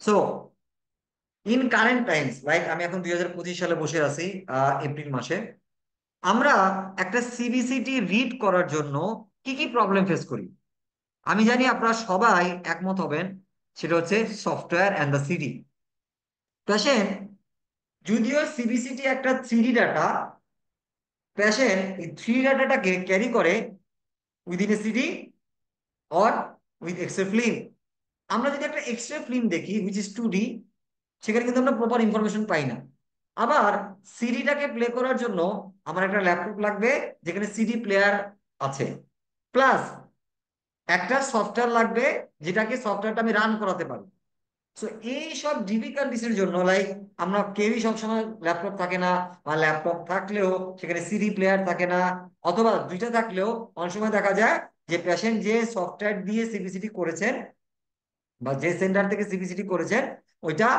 So in current Times, like আমি এখন 2025 সালে বসে আছি, এপ্রিল মাসে। আমরা একটা সিবিসিটি রিড করার জন্য কি কি প্রবলেম ফেস করি? আমি জানি আপনারা সবাই একমত হবেন, সেটা হচ্ছে software and the CD. Patient, যদিও সিবিসিটি একটা থ্রিডি ডাটা, পেশেন্ট এই থ্রি ডাটাটাকে ক্যারি করে within a CD or with X ray film. আমরা যদি একটা এক্সরে ফিল্ম দেখি হুইচ ইজ 2D, সেখানে কিন্তু আমরা প্রপার ইনফরমেশন পাই না। আবার সিডিটাকে প্লে করার জন্য আমার একটা ল্যাপটপ লাগবে যেখানে সিডি প্লেয়ার আছে, প্লাস একটা সফটওয়্যার লাগবে যেটাকে সফটওয়্যারটা আমি রান করাতে পারি। সো এই সব ডিফিকাল্টিসের জন্য, লাইক আমরা কেউই সবসময় ল্যাপটপ থাকে না, বা ল্যাপটপ থাকলেও সেখানে সিডি প্লেয়ার থাকে না, অথবা দুইটা থাকলেও অনেক সময় দেখা যায় যে পেশেন্ট যে সফটওয়্যার দিয়ে সিবিসিটি করেছেন বা যে সেন্টার থেকে সিবিসিটি করেছেন, ওইটা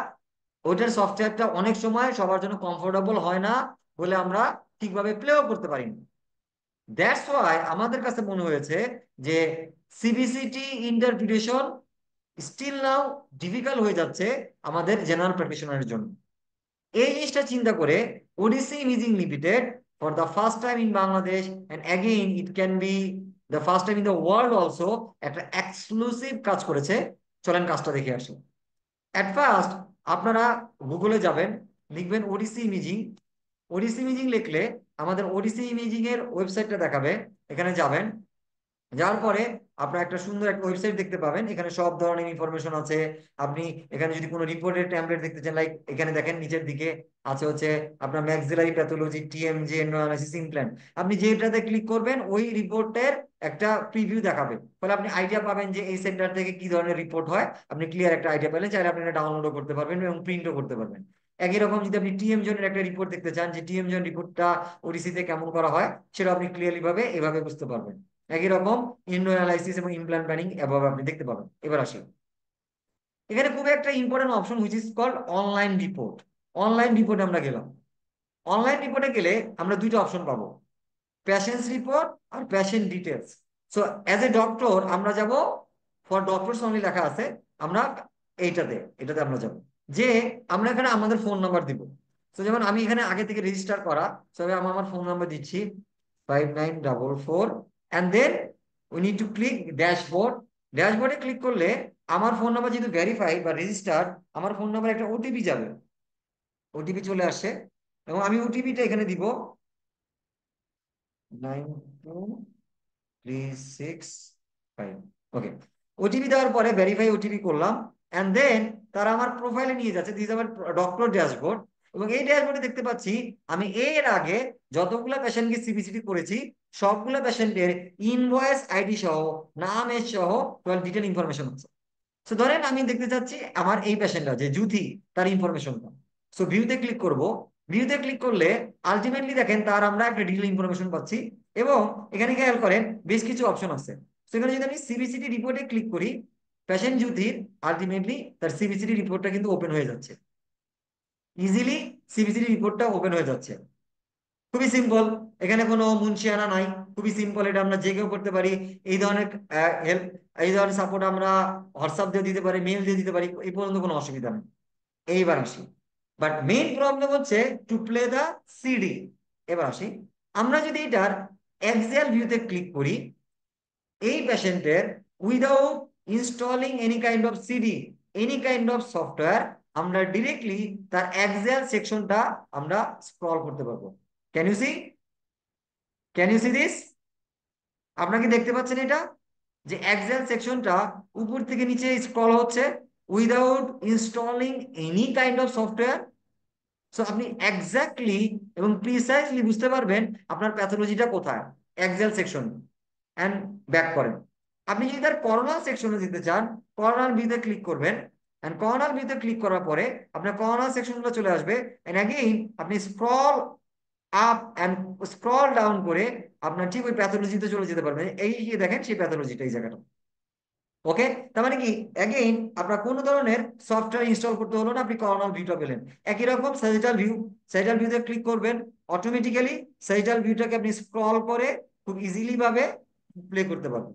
ওইটার সফটওয়্যারটা অনেক সময় সবার জন্য কমফোর্টেবল হয় না বলে আমরা ঠিকভাবে প্লেও করতে পারি না। দ্যাটস ওয়াই আমাদের কাছে মনে হয়েছে যে CBCT interpretation still now difficult হয়ে যাচ্ছে আমাদের জেনারেল প্র্যাকটিশনারের জন্য। এই জিনিসটা চিন্তা করে Odyssey imaging limited for the first time in Bangladesh, and again it can be the first time in the world also, একটা এক্সক্লুসিভ কাজ করেছে। চলেন কাজটা দেখে আসি। অ্যাট ফার্স্ট আপনারা গুগলে যাবেন, লিখবেন ওডিসি ইমেজিং। ওডিসি ইমেজিং লিখলে আমাদের ওডিসি ইমেজিং এর ওয়েবসাইটটা দেখাবে। এখানে যাবেন, যাওয়ার পরে আপনার একটা সুন্দর একটা ওয়েবসাইট দেখতে পাবেন, এখানে সব ধরনের ইনফরমেশন আছে। আপনি এখানে যদি কোনো রিপোর্টের ট্যাম্পলেট দেখতে চান, লাইক এখানে দেখেন নিচের দিকে আছে হচ্ছে আপনার ম্যাক্সিলারি প্যাথোলজি, টিএমজে, এন্ডোঅ্যানালাইসিস, ইমপ্ল্যান্ট। আপনি যেটাতে ক্লিক করবেন ওই রিপোর্টের একটা প্রিভিউ দেখাবে, ফলে আপনি আইডিয়া পাবেন যে এই সেন্টার থেকে কি ধরনের রিপোর্ট হয়। আপনি ক্লিয়ার একটা আইডিয়া পেলেন, চাইলে আপনি এটা ডাউনলোডও করতে পারবেন এবং প্রিন্টও করতে পারবেন। একই রকম যদি আপনি টিএম জোনের একটা রিপোর্ট দেখতে চান, যে টিএম জোন রিপোর্টটা ওডিসিতে কেমন করা হয়, সেটা আপনি ক্লিয়ারলি ভাবে এভাবে বুঝতে পারবেন। একই রকম ইন্ডো অ্যানালাইসিস এবং ইমপ্ল্যান্ট প্ল্যানিং এভাবে আপনি দেখতে পাবেন। এবার আসি, এখানে খুব একটা important option which is called online report. Online রিপোর্টে আমরা গেলাম। অনলাইন রিপোর্টে গেলে আমরা দুইটা অপশন পাবো, পেশেন্টস রিপোর্ট আর patient details. So as a doctor আমরা যাব, ফর ডক্টরস অনলি লেখা আছে, আমরা এটাতে আমরা যাব, যে আমরা এখানে আমাদের ফোন নাম্বার দিব। তো যেমন আমি এখানে আগে থেকে রেজিস্টার করা, তবে আমি আমার ফোন নাম্বার দিচ্ছি 5944, and then we need to click dashboard. ড্যাশবোর্ডে ক্লিক করলে আমার ফোন নাম্বার যেহেতু ভেরিফাইড বা রেজিস্টার্ড, আমার ফোন নাম্বার একটা ওটিপি যাবে। ওটিপি চলে আসছে এবং আমি ওটিপিটা এখানে দিব, 9236 5। ওকে, ওটিপি দেওয়ার পরে ভেরিফাই ওটিপি করলাম, এন্ড দেন তারা আমার প্রোফাইলে নিয়ে যাচ্ছে, দিস আমার ডক্টর ড্যাশবোর্ড। এবং এই ড্যাশবোর্ডে দেখতে পাচ্ছি আমি এর আগে যতগুলো পেশেন্টকে সিবিসিটি করেছি, সবগুলো পেশেন্টের ইনভয়েস আইডি সহ, নাম এজ সহ টোটাল ডিটেল ইনফরমেশন আছে। তো ধরেন আমি দেখতে চাচ্ছি আমার এই পেশেন্টটা যে জুথি, তার ইনফরমেশনটা। সো ভিউতে ক্লিক করব। ভিউতে ক্লিক করলে আলটিমেটলি দেখেন তার আমরা একটা ডিটেল ইনফরমেশন পাচ্ছি। এবং এখানে খেয়াল করেন বেশ কিছু অপশন আছে। সেখানে যদি আমি সিবিসিটি রিপোর্টে ক্লিক করি, পেশেন্ট জুথির আলটিমেটলি তার সিবিসিটি রিপোর্টটা কিন্তু ওপেন হয়ে যাচ্ছে। ইজিলি সিবিসিটি রিপোর্টটা ওপেন হয়ে যাচ্ছে। খুবই সিম্পল, এখানে কোনো মুনশিয়ানা নাই। খুবই সিম্পল, এটা আমরা যে কেউ করতে পারি। এই ধরনের হেল্প, এই ধরনের সাপোর্ট আমরা হোয়াটসঅ্যাপ দিয়ে দিতে পারি, মেল দিয়ে দিতে পারি, এই পর্যন্ত কোনো অসুবিধা নেই। এইবার আসি, বাট মেইন প্রবলেম হচ্ছে টু প্লে দা সিডি। এবার আসি, আমরা যদি এটার এক্সিয়াল ভিউতে ক্লিক করি, এই পেশেন্টের without installing any kind of CD, any kind of software, আমরা ডিরেক্টলি তার এক্সিয়াল সেকশনটা আমরা স্ক্রল করতে পারবো। Can you see? Can you see this? আপনারা কি দেখতে পাচ্ছেন এটা, যে এক্সেল সেকশনটা উপর থেকে নিচে স্ক্রল হচ্ছে without installing any kind of software? So আপনি এক্স্যাক্টলি এবং প্রিসাইজলি বুঝতে পারবেন আপনার প্যাথোলজিটা কোথায়, এক্সেল সেকশন। এন্ড ব্যাক করেন। আপনি যদি তার করোনাল সেকশনে যেতে চান, করোনাল ভিউতে ক্লিক করবেন। এন্ড করোনাল ভিউতে ক্লিক করার পরে আপনার করোনাল সেকশনগুলো চলে আসবে। এন্ড অ্যাগেইন আপনি scroll up and scroll down করে আপনার ঠিক ওই প্যাথোলজিতে চলে যেতে পারবেন। এই যে দেখেন সেই প্যাথোলজিটা এই জায়গাটা। ওকে, তার মানে কি, অ্যাগেইন আপনার কোনো ধরনের সফটওয়্যার ইনস্টল করতে হলো না, আপনি কর্নাল ভিউটা পেলেন। একই রকম স্যাজিটাল ভিউ, স্যাজিটাল ভিউতে ক্লিক করবেন, অটোমেটিক্যালি স্যাজিটাল ভিউটাকে আপনি স্ক্রল করে খুব ইজিলি ভাবে প্লে করতে পারবেন।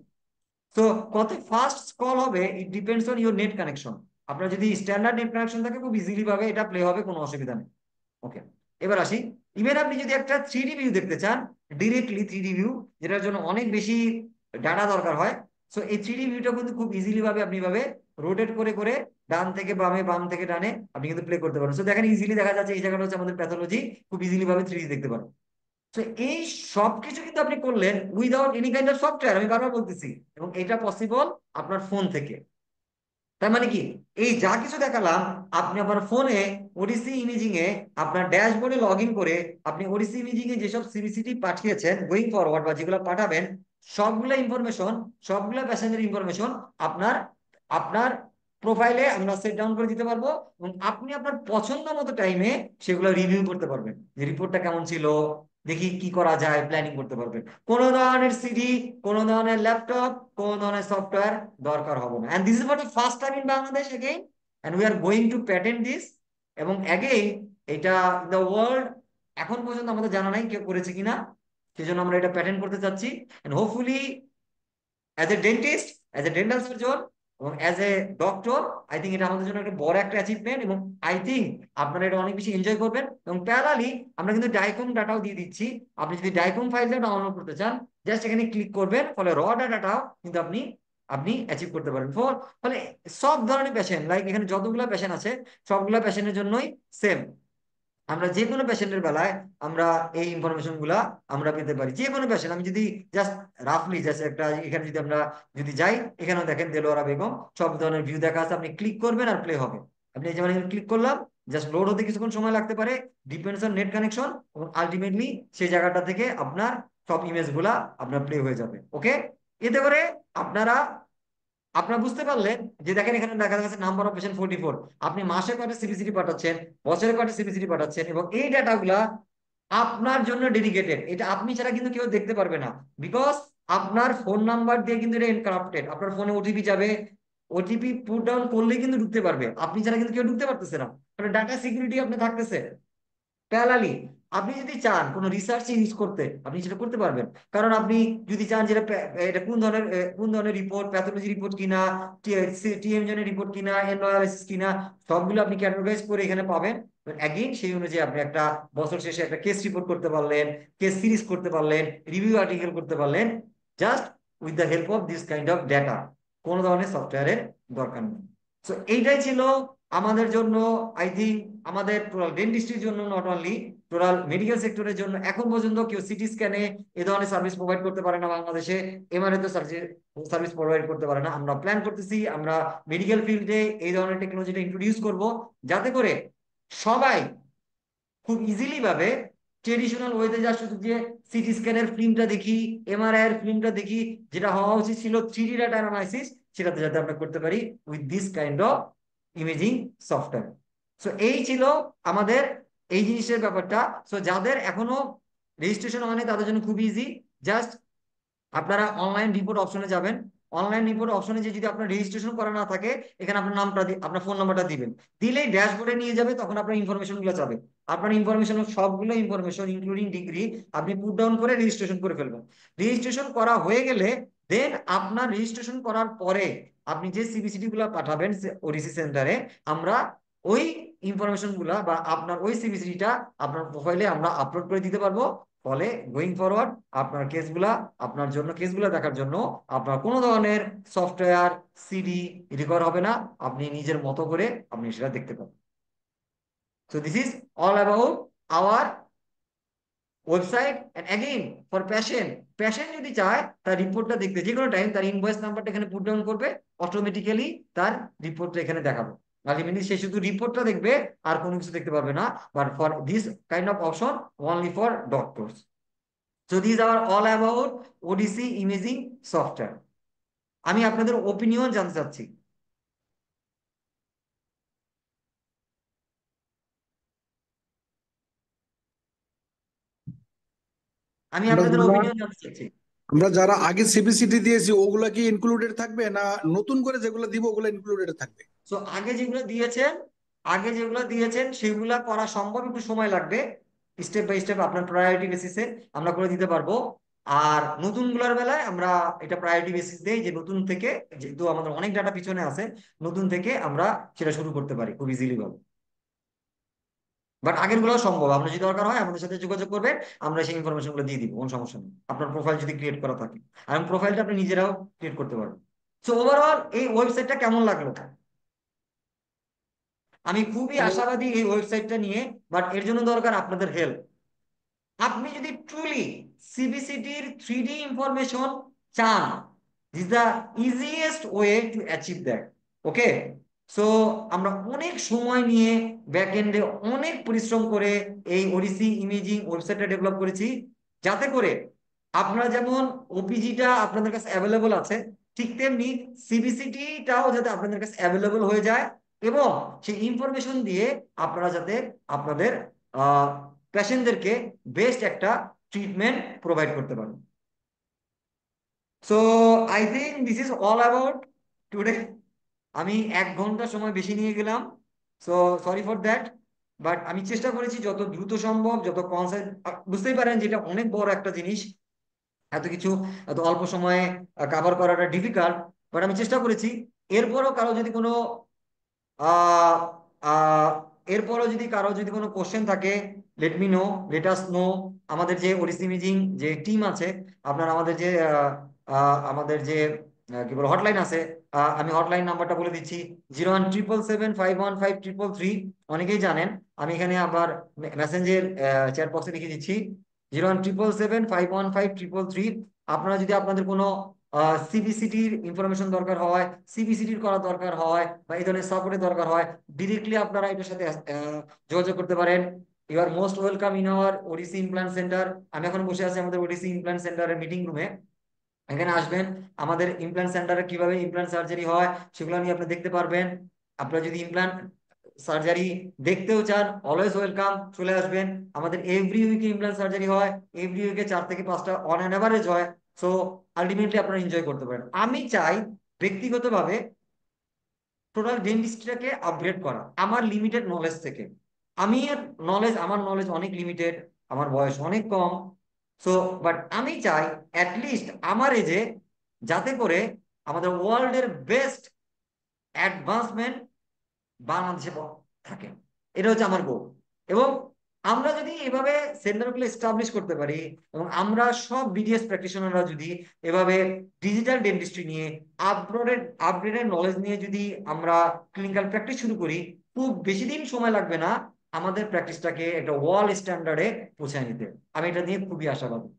তো কত ফাস্ট স্ক্রল হবে it depends on your net connection. আপনার যদি স্ট্যান্ডার্ড নেট কানেকশন থাকে খুব ইজিলি ভাবে এটা প্লে হবে, কোনো অসুবিধা নেই। ওকে, এবার আসি। ইভেন আপনি যদি একটা 3D ভিউ দেখতে চান, ডিরেক্টলি 3D ভিউ, যেটার জন্য অনেক বেশি ডাটা দরকার হয়, সো এই 3D ভিউটা কিন্তু খুব ইজিলি ভাবে আপনি ভাবে রোটেট করে করে ডান থেকে বামে, বাম থেকে ডানে আপনি কিন্তু প্লে করতে পারেন। সো দেখেন ইজিলি দেখা যাচ্ছে এই জায়গাটা হচ্ছে আমাদের প্যাথোলজি, খুব ইজিলি ভাবে 3D দেখতে পারেন। তো এই সব কিছু কিন্তু আপনি করলেন without any kind of software, আমি বারবার বলতেছি, এবং এটা পসিবল আপনার ফোন থেকে। তার মানে কি, এই যা কিছু দেখালাম আপনি আপনার ফোনে ওডিসি ইমেজিং এ আপনার ড্যাশবোর্ডে লগ ইন করে আপনি ওডিসি ইমেজিং এ যেসব সিবিসিটি পাঠিয়েছেন গোয়িং ফরওয়ার্ড বা যেগুলো পাঠাবেন, সবগুলা ইনফরমেশন, সবগুলা প্যাসেঞ্জার ইনফরমেশন আপনার আপনার প্রোফাইলে আমরা সেট ডাউন করে দিতে পারবো, এবং আপনি আপনার পছন্দ মতো টাইমে সেগুলো রিভিউ করতে পারবেন, যে রিপোর্টটা কেমন ছিল, দেখি কি করা যায়, প্ল্যানিং করতে পারবেন। কোনো ধরনের সিডি, কোনো ধরনের ল্যাপটপ, কোনো ধরনের সফটওয়্যার দরকার হবে না। And this is for the first time in Bangladesh again, and we are going to patent this. এবং এগেইন এটা দ্য ওয়ার্ল্ড এখন পর্যন্ত আমাদের জানা নাই কেউ করেছে কিনা, সেজন্য আমরা এটা প্যাটেন্ট করতে চাচ্ছি। And hopefully as a dentist, as a dental surgeon এবং as a doctor, I think এটা আমাদের জন্য একটা বড় একটা অ্যাচিভমেন্ট, এবং আই থিঙ্ক আপনারা এটা অনেক বেশি এনজয় করবেন। এবং প্যারালি আমরা কিন্তু ডাইকম ডাটাও দিয়ে দিচ্ছি। আপনি যদি ডাইকম ফাইলটা ডাউনলোড করতে চান, জাস্ট এখানে ক্লিক করবেন, ফলে র ডাটাটাও কিন্তু আপনি আপনি অ্যাচিভ করতে পারেন। ফলে সব ধরনের পেশেন্ট, লাইক এখানে যতগুলো পেশেন্ট আছে সবগুলা পেশেন্টের জন্যই সেম। আমরা যে কোনো পেশেন্টের বেলায় আমরা এই ইনফরমেশন গুলা আমরা পেতে পারি। যে কোনো পেশেন্ট, আমি যদি জাস্ট রাফলি জাস্ট একটা এখানে যদি আমরা যদি যাই, এখানেও দেখেন দেলোয়ারা বেগম সব ধরনের ভিউ দেখা আছে, আপনি ক্লিক করবেন আর প্লে হবে। আপনি যেমন ক্লিক করলাম, জাস্ট লোড হতে কিছুক্ষণ সময় লাগতে পারে, ডিপেন্ডস অন নেট কানেকশন, এবং আলটিমেটলি সেই জায়গাটা থেকে আপনার সব ইমেজ গুলা আপনার প্লে হয়ে যাবে। ওকে, এতে করে আপনারা আপনারা বুঝতে পারলেন যে দেখেন এখানে দেখা যাচ্ছে নাম্বার অফ পেশেন্ট 44, আপনি মাসে কয়টা সিবিসিটি পাঠাচ্ছেন, বছরে কয়টা সিবিসিটি পাঠাচ্ছেন, এবং এই ডাটাগুলা আপনার জন্য ডেডিকেটেড। এটা আপনি ছাড়া কিন্তু কেউ দেখতে পারবে না, বিকজ আপনার ফোন নাম্বার দিয়ে কিন্তু এটা এনক্রিপ্টেড। আপনার ফোনে ওটিপি যাবে, ওটিপি পুট ডাউন করলেই কিন্তু ঢুকতে পারবে, আপনি ছাড়া কিন্তু কেউ ঢুকতে পারতেছে না। ডাটা সিকিউরিটি আপনি থাকতেছে। প্যারালালি আপনি যদি চান কোনো রিসার্চ ইউজ করতে, আপনি সেটা করতে পারবেন। কারণ আপনি যদি চান যেটা এটা কোন ধরনের রিপোর্ট, প্যাথোলজি রিপোর্ট কিনা, টিএমজনের রিপোর্ট কিনা, এনওয়ারাইসিস কিনা, সবগুলো আপনি ক্যাটাগরাইজ করে এখানে পাবেন। অ্যাগেইন সেই অনুযায়ী আপনি একটা বছর শেষে একটা কেস রিপোর্ট করতে পারলেন, কেস সিরিজ করতে পারলেন, রিভিউ আর্টিকেল করতে পারলেন, just with the help of this kind of data. কোনো ধরনের সফটওয়্যারের দরকার নেই। সো এইটাই ছিল আমাদের জন্য, আই থিঙ্ক আমাদের টোটাল ডেন্টিস্ট্রির জন্য, নট অনলি টোটাল মেডিকেল সেক্টরের জন্য। এখন পর্যন্ত কেউ সিটি স্ক্যানে এ ধরনের সার্ভিস প্রোভাইড করতে পারে না বাংলাদেশে, এমআরআই তো সার্ভিস প্রোভাইড করতে পারে না। আমরা প্ল্যান করতেছি আমরা মেডিকেল ফিল্ডে এই ধরনের টেকনোলজিটা ইন্ট্রোডিউস করব, যাতে করে সবাই খুব ইজিলি ভাবে ট্রেডিশনাল ওয়েতে যা শুধু যে সিটি স্ক্যানের ফিল্মটা দেখি, এমআরআই এর ফিল্মটা দেখি, যেটা হওয়া উচিত ছিল 3D ডাটা অ্যানালাইসিস, সেটাতে যাতে আমরা করতে পারি with this kind of imaging software. So এই ছিল আমাদের এই জিনিসের ব্যাপারটা। সো যাদের এখনো রেজিস্ট্রেশন হয়নি তাদের জন্য খুব ইজি, জাস্ট আপনারা অনলাইন রিপোর্ট অপশনে যাবেন। অনলাইন রিপোর্ট অপশনে যে যদি আপনার রেজিস্ট্রেশন করা না থাকে, এখানে আপনার নামটা আপনার ফোন নাম্বারটা দিবেন, দিলেই ড্যাশবোর্ডে নিয়ে যাবে, তখন আপনার ইনফরমেশন গুলো যাবে। আপনার ইনফরমেশন সবগুলো ইনফরমেশন ইনক্লুডিং ডিগ্রি আপনি পুট ডাউন করে রেজিস্ট্রেশন করে ফেলবেন। রেজিস্ট্রেশন করা হয়ে গেলে দেন আপনার রেজিস্ট্রেশন করার পরে আপনি যে সিবিসিটি গুলো পাঠাবেন ওডিসি সেন্টারে, আমরা ওই ইনফরমেশন গুলা বা আপনার ওই সিবিসিটিটা আপনার প্রোফাইলে আমরা আপলোড করে দিতে পারবো। ফলে গোয়িং ফরওয়ার্ড আপনার কেসগুলা, আপনার জন্য কেসগুলা দেখার জন্য আপনার কোনো ধরনের সফটওয়্যার, সিডি রিকভার হবে না, আপনি নিজের মতো করে আপনি সেটা দেখতে পাবেন। So this is all about our website. And again for patient, patient যদি চায় তার রিপোর্টটা দেখতে যে কোনো টাইম তার ইনভয়েস নাম্বারটা এখানে পুট ডাউন করবে, অটোমেটিক্যালি তার রিপোর্টটা এখানে দেখাবে। আলটিমেটলি সে শুধু রিপোর্টটা দেখবে, আর কোনো কিছু দেখতে পারবে না। But for this kind of option only for doctors. So these are all about Odyssey imaging software. আমি আপনাদের ওপিনিয়ন জানতে চাচ্ছি। আমি আমরা আপনাদের যারা ওপিনিয়ন জানতে চাচ্ছি। আমরা যারা আগে সিবিসিটি দিয়েছি ওগুলা কি ইনক্লুডেড থাকবে, না নতুন করে যেগুলো দিব ওগুলো ইনক্লুডেড থাকবে? সো আগে যেগুলো দিয়েছেন সেগুলা করা সম্ভব, একটু সময় লাগবে, স্টেপ বাই স্টেপ আপনার প্রায়োরিটি বেসিসে আমরা করে দিতে পারবো। আর নতুন গুলার বেলায় আমরা এটা প্রায়োরিটি বেসিস দেই, যে নতুন থেকে, যেহেতু আমাদের অনেক ডাটা পিছনে আছে, নতুন থেকে আমরা সেটা শুরু করতে পারি খুব ইজিলি ভাবে। বাট আগের গুলো সম্ভব, আপনার যদি দরকার হয় আমাদের সাথে যোগাযোগ করবেন, আমরা সেই ইনফরমেশন গুলো দিয়ে দিব, কোনো সমস্যা নেই, আপনার প্রোফাইল যদি ক্রিয়েট করা থাকে। আর প্রোফাইলটা আপনি নিজেরাও ক্রিয়েট করতে পারবেন। সো ওভারঅল এই ওয়েবসাইটটা কেমন লাগলো? আমি খুবই আশাবাদী এই ওয়েবসাইটটা নিয়ে, বাট এর জন্য দরকার আপনাদের হেল্প। আপনি যদি ট্রুলি সিবিসিটির 3D ইনফরমেশন চান, this the easiest way to achieve that. Okay, so আমরা অনেক সময় নিয়ে ব্যাকএন্ডে অনেক পরিশ্রম করে এই ওডিসি ইমেজিং ওয়েবসাইটটা ডেভেলপ করেছি, যাতে করে আপনারা যেমন ওপিজিটা আপনাদের কাছে অ্যাভেলেবল আছে, ঠিক তেমনি সিবিসিটিটাও যাতে আপনাদের কাছে অ্যাভেলেবল হয়ে যায়, এবং সেই ইনফরমেশন দিয়ে আপনারা যাতে আপনাদের পেশেন্টদেরকে বেস্ট একটা ট্রিটমেন্ট প্রোভাইড করতে পারেন। So I think this is all about today. আমি 1 ঘন্টা সময় বেশি নিয়ে গেলাম, so sorry for that. But আমি চেষ্টা করেছি যত দ্রুত সম্ভব, যত কনসাইজ, বুঝতেই পারেন যেটা অনেক বড় একটা জিনিস, এত কিছু এত অল্প সময়ে কাভার করাটা ডিফিকাল্ট। বাট আমি চেষ্টা করেছি। এরপরও কারো যদি কোনো আহ আহ এরপরও যদি কারো যদি কোনো কোশ্চেন থাকে, let me no, let us no. আমাদের যে ওডিসি ইমেজিং যে টিম আছে, আপনার আমাদের যে কি বলে হটলাইন আছে, আমি হটলাইন নাম্বারটা বলে দিচ্ছি, 0177751533। অনেকেই জানেন, আমি এখানে আবার মেসেঞ্জের চ্যাট বক্সে লিখে দিচ্ছি, 0177751533। আপনারা যদি আপনাদের কোনো সিবিসিটির ইনফরমেশন দরকার হয়, সিবিসিটির করা দরকার হয়, বা এই ধরনের সাপোর্টের দরকার হয়, ডিরেক্টলি আপনারা এটার সাথে যোগাযোগ করতে পারেন। You are most welcome in our ODC implant centre. আমি এখন বসে আছি আমাদের ওডিসি ইমপ্ল্যান্ট সেন্টারের মিটিং রুমে। এখানে আসবেন, আমাদের ইমপ্ল্যান্ট সেন্টারে কিভাবে ইমপ্ল্যান্ট সার্জারি হয় সেগুলো নিয়ে আপনি দেখতে পারবেন। আপনারা যদি ইমপ্ল্যান্ট সার্জারি দেখতেও চান, অলওয়েজ ওয়েলকাম, চলে আসবেন। আমাদের এভরি উইকে ইমপ্ল্যান্ট সার্জারি হয়, এভরি উইকে 4 থেকে 5টা অন অ্যান অ্যাভারেজ হয়। সো আলটিমেটলি আপনারা এনজয় করতে পারেন। আমি চাই ব্যক্তিগতভাবে টোটাল ডেন্টিস্ট্রিটাকে আপগ্রেড করা আমার লিমিটেড নলেজ থেকে। আমি আমার নলেজ অনেক লিমিটেড, আমার বয়স অনেক কম। সো বাট আমি চাই অ্যাটলিস্ট আমার এজে যাতে করে আমাদের ওয়ার্ল্ডের বেস্ট অ্যাডভান্সমেন্ট বাংলাদেশে থাকে। এটা হচ্ছে আমার গোল। এবং আমরা যদি এভাবে সেন্টারগুলো এস্টাবলিশ করতে পারি, এবং আমরা সব বিডিএস প্র্যাকটিশনাররা যদি এভাবে ডিজিটাল ডেন্টিস্ট্রি নিয়ে আপগ্রেডেড নলেজ নিয়ে যদি আমরা ক্লিনিক্যাল প্র্যাকটিস শুরু করি, খুব বেশি দিন সময় লাগবে না আমাদের প্র্যাকটিসটাকে একটা ওয়ার্ল্ড স্ট্যান্ডার্ডে পৌঁছায় নিতে। আমি এটা নিয়ে খুবই আশাবাদী।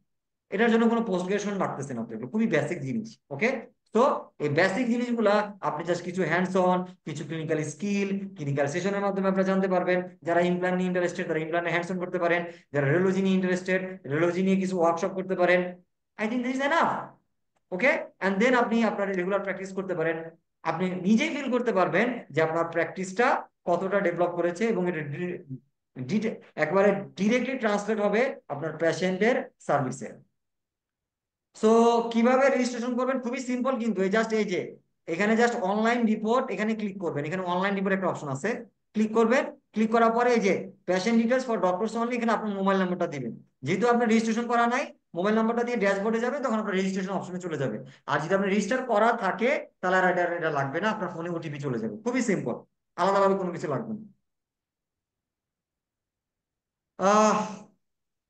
এটার জন্য কোনো পোস্ট গ্রাজুয়েশন লাগতেছে না, তো এগুলো খুবই বেসিক জিনিস। ওকে, তো এই বেসিক জিনিসগুলা আপনি জাস্ট কিছু হ্যান্ডস অন, কিছু ক্লিনিক্যাল স্কিল, ক্লিনিক্যাল সেশনের মাধ্যমে আপনারা জানতে পারবেন। যারা ইমপ্ল্যান্ট নিয়ে ইন্টারেস্টেড তারা ইমপ্ল্যান্টে হ্যান্ডস অন করতে পারেন, যারা রেডিওলজি নিয়ে ইন্টারেস্টেড রেডিওলজি নিয়ে কিছু ওয়ার্কশপ করতে পারেন। I think this is enough. Okay, and then আপনি আপনার রেগুলার প্র্যাকটিস করতে পারেন। আপনি নিজেই ফিল করতে পারবেন যে আপনার প্র্যাকটিসটা কতটা ডেভেলপ করেছে, এবং এটা একবারে ডিরেক্টলি ট্রান্সলেট হবে আপনার পেশেন্টের সার্ভিসে। সো কিভাবে রেজিস্ট্রেশন করবেন? খুবই সিম্পল, কিন্তু এই জাস্ট এই যে এখানে জাস্ট অনলাইন রিপোর্ট এখানে ক্লিক করবেন, এখানে অনলাইন রিপোর্ট একটা অপশন আছে, ক্লিক করবেন। ক্লিক করার পরে এই যে patient details for doctors only, এখানে আপনার মোবাইল নাম্বারটা দিবেন। যেহেতু আপনার রেজিস্ট্রেশন করা নাই, মোবাইল নাম্বারটা দিয়ে ড্যাশবোর্ডে যাবে, তখন আপনার রেজিস্ট্রেশন অপশনে চলে যাবে। আর যদি আপনার রেজিস্টার করা থাকে তাহলে আর এটা লাগবে না, আপনার ফোনে ওটিপি চলে যাবে। খুবই সিম্পল, আলাদাভাবে কোনো কিছু লাগবে না। আহ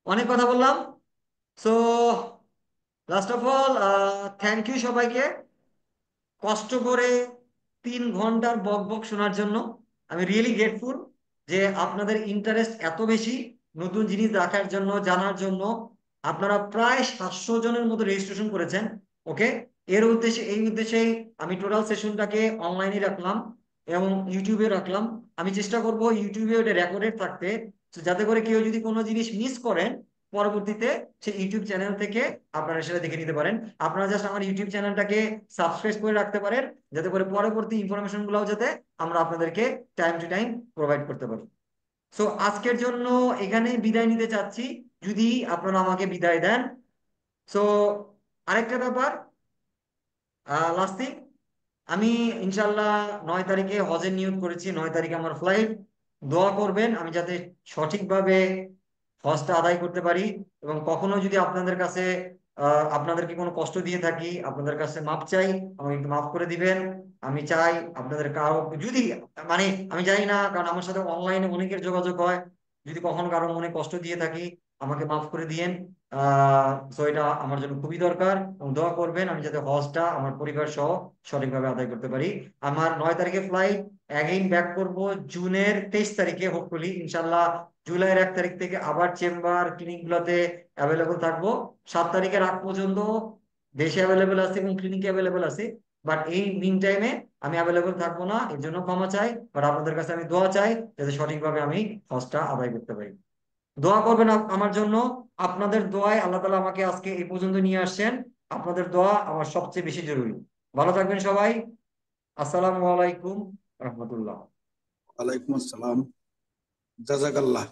অনেক কথা বললাম। So last of all, thank you সবাইকে কষ্ট করে 3 ঘন্টার বক বক শোনার জন্য। আমি রিয়েলি গ্রেটফুল যে আপনাদের ইন্টারেস্ট এত বেশি নতুন জিনিস দেখার জন্য, জানার জন্য। আপনারা প্রায় 700 জনের মতো রেজিস্ট্রেশন করেছেন। ওকে, এই উদ্দেশ্যেই আমি টোটাল সেশনটাকে অনলাইনে রাখলাম এবং ইউটিউবে রাখলাম। আমি চেষ্টা করব ইউটিউবে ওটা রেকর্ডেড থাকতে, তো যাতে করে কেউ যদি কোনো জিনিস মিস করেন, পরবর্তীতে সেই ইউটিউব চ্যানেল থেকে আপনারা সেটা দেখে নিতে পারেন। আপনারা জাস্ট আমার ইউটিউব চ্যানেলটাকে সাবস্ক্রাইব করে রাখতে পারেন, যাতে করে পরবর্তী ইনফরমেশন গুলাও যাতে আমরা আপনাদেরকে টাইম টু টাইম প্রোভাইড করতে পারি। সো আজকের জন্য এখানে বিদায় নিতে চাচ্ছি, যদি আপনারা আমাকে বিদায় দেন। সো আরেকটা ব্যাপার, লাস্ট থিং, আমি ইনশাল্লাহ 9 তারিখে হজের নিয়ত করেছি, 9 তারিখে আমার ফ্লাইট। দোয়া করবেন আমি যাতে সঠিকভাবে হজটা আদায় করতে পারি। এবং কখনো যদি আপনাদের কাছে আপনাদেরকে কোনো কষ্ট দিয়ে থাকি, আপনাদের কাছে মাপ চাই, আমাকে একটু মাফ করে দিবেন। আমি চাই আপনাদের কারো যদি, মানে আমি জানি না, কারণ আমার সাথে অনলাইনে অনেকের যোগাযোগ হয়, যদি কখনো কারো মনে কষ্ট দিয়ে থাকি আমাকে মাফ করে দিয়েন। তো এটা আমার জন্য খুবই দরকার, এবং দোয়া করবেন আমি যাতে হজটা আমার পরিবার সহ সঠিকভাবে আদায় করতে পারি। আমার 9 তারিখে ফ্লাইট, অ্যাগেইন ব্যাক করব জুনের 23 তারিখে, হোপফুলি ইনশাল্লাহ। জুলাইয়ের 1 তারিখ থেকে আবার চেম্বার ক্লিনিক গুলোতে অ্যাভেলেবল থাকবো। 7 তারিখের আগ পর্যন্ত দেশে অ্যাভেলেবল আছে এবং ক্লিনিকে অ্যাভেলেবল আছে, বাট এই মিন টাইমে আমি অ্যাভেলেবল থাকবো না, এর জন্য ক্ষমা চাই। বাট আপনাদের কাছে আমি দোয়া চাই যাতে সঠিকভাবে আমি হজটা আদায় করতে পারি। দোয়া করবেন আমার জন্য। আপনাদের দোয়ায় আল্লাহ তাআলা আমাকে আজকে এই পর্যন্ত নিয়ে আসছেন। আপনাদের দোয়া আমার সবচেয়ে বেশি জরুরি। ভালো থাকবেন সবাই। আসসালামু আলাইকুম রহমতুল্লাহ। ওয়ালাইকুম আসসালাম। জাজাকাল্লাহ।